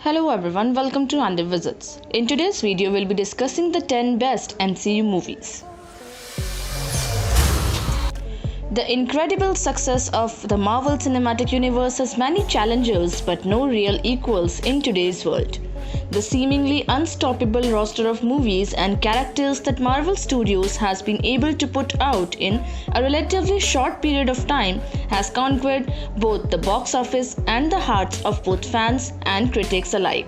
Hello everyone, welcome to Andy Visits. In today's video, we'll be discussing the 10 best MCU movies. The incredible success of the Marvel Cinematic Universe has many challengers but no real equals in today's world. The seemingly unstoppable roster of movies and characters that Marvel Studios has been able to put out in a relatively short period of time has conquered both the box office and the hearts of both fans and critics alike.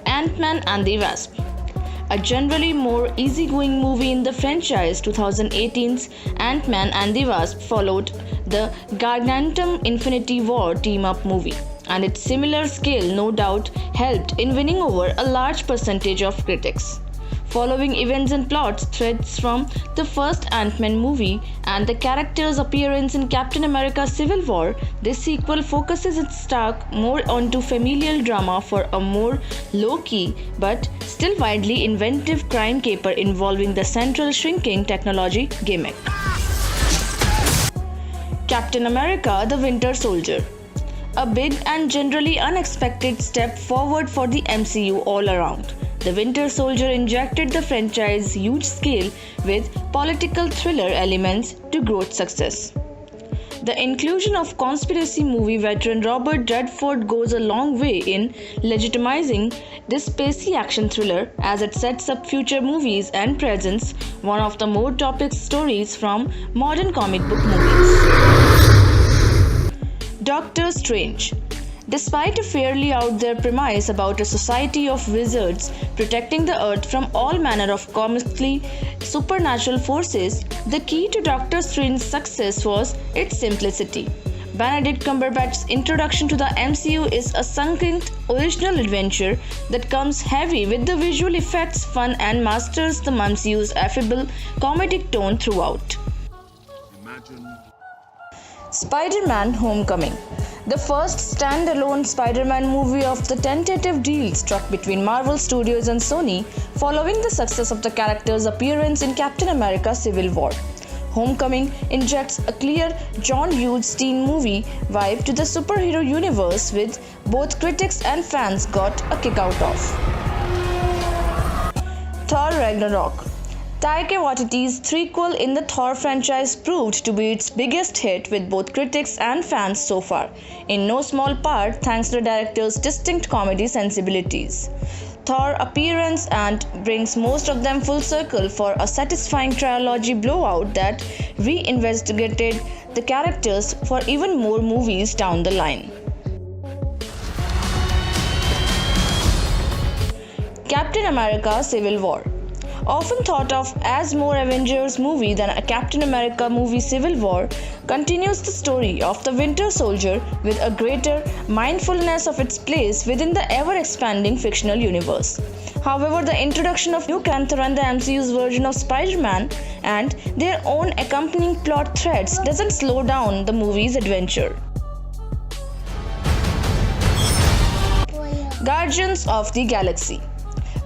Ant-Man and the Wasp. A generally more easygoing movie in the franchise, 2018's Ant-Man and the Wasp followed the Gargantum Infinity War team-up movie, and its similar scale no doubt helped in winning over a large percentage of critics. Following events and plot threads from the first Ant-Man movie and the character's appearance in Captain America Civil War, this sequel focuses its star more onto familial drama for a more low-key but still widely inventive crime caper involving the central shrinking technology gimmick. Captain America: The Winter Soldier. A big and generally unexpected step forward for the MCU all around. The Winter Soldier injected the franchise huge scale with political thriller elements to growth success. The inclusion of conspiracy movie veteran Robert Redford goes a long way in legitimizing this spacey action thriller as it sets up future movies and presents one of the more topic stories from modern comic book movies. Doctor Strange. Despite a fairly out there premise about a society of wizards protecting the earth from all manner of comically supernatural forces, the key to Doctor Strange's success was its simplicity. Benedict Cumberbatch's introduction to the MCU is a succinct, original adventure that comes heavy with the visual effects, fun, and masters the MCU's affable, comedic tone throughout. Spider-Man: Homecoming. The first standalone Spider-Man movie of the tentative deal struck between Marvel Studios and Sony following the success of the character's appearance in Captain America Civil War. Homecoming injects a clear John Hughes teen movie vibe to the superhero universe, with both critics and fans got a kick out of. Thor: Ragnarok. Taika Waititi's threequel in the Thor franchise proved to be its biggest hit with both critics and fans so far, in no small part thanks to the director's distinct comedy sensibilities. Thor appearance and brings most of them full circle for a satisfying trilogy blowout that reinvestigated the characters for even more movies down the line. Captain America Civil War. Often thought of as more Avengers movie than a Captain America movie, Civil War continues the story of the Winter Soldier with a greater mindfulness of its place within the ever-expanding fictional universe. However, the introduction of New Panther and the MCU's version of Spider-Man and their own accompanying plot threads doesn't slow down the movie's adventure. Guardians of the Galaxy.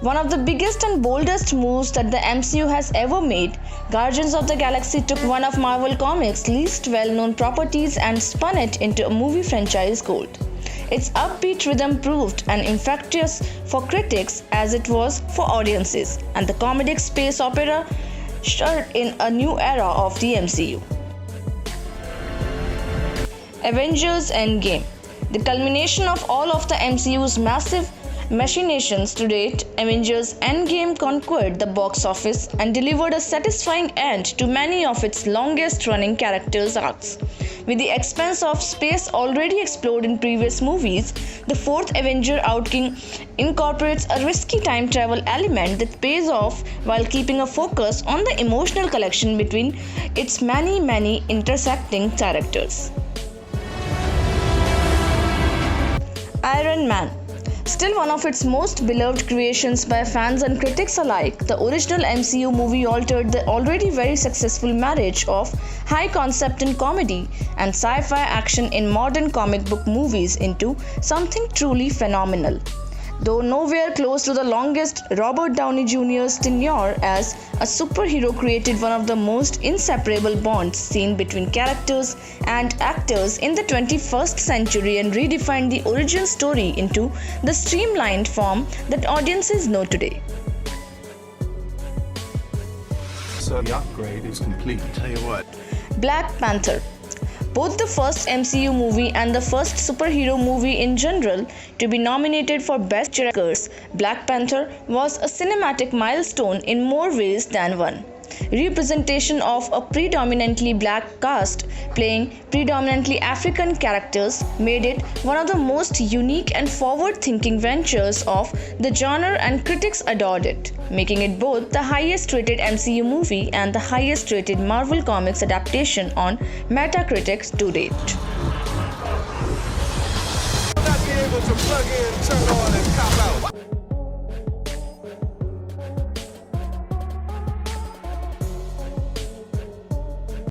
One of the biggest and boldest moves that the MCU has ever made, Guardians of the Galaxy took one of Marvel Comics' least well-known properties and spun it into a movie franchise gold. Its upbeat rhythm proved as infectious for critics as it was for audiences, and the comedic space opera ushered in a new era of the MCU. Avengers: Endgame. The culmination of all of the MCU's massive machinations to date, Avengers: Endgame conquered the box office and delivered a satisfying end to many of its longest-running characters' arcs. With the expense of space already explored in previous movies, the fourth Avenger outing incorporates a risky time travel element that pays off while keeping a focus on the emotional connection between its many intersecting characters. Iron Man. Still one of its most beloved creations by fans and critics alike, the original MCU movie altered the already very successful marriage of high concept in comedy and sci-fi action in modern comic book movies into something truly phenomenal. Though nowhere close to the longest, Robert Downey Jr.'s tenure as a superhero created one of the most inseparable bonds seen between characters and actors in the 21st century and redefined the origin story into the streamlined form that audiences know today. So the upgrade is complete. Tell you what. Black Panther. Both the first MCU movie and the first superhero movie in general to be nominated for Best Picture, Black Panther was a cinematic milestone in more ways than one. Representation of a predominantly black cast playing predominantly African characters made it one of the most unique and forward-thinking ventures of the genre, and critics adored it, making it both the highest-rated MCU movie and the highest-rated Marvel Comics adaptation on Metacritic to date. Not be able to plug in, turn on, and cop out.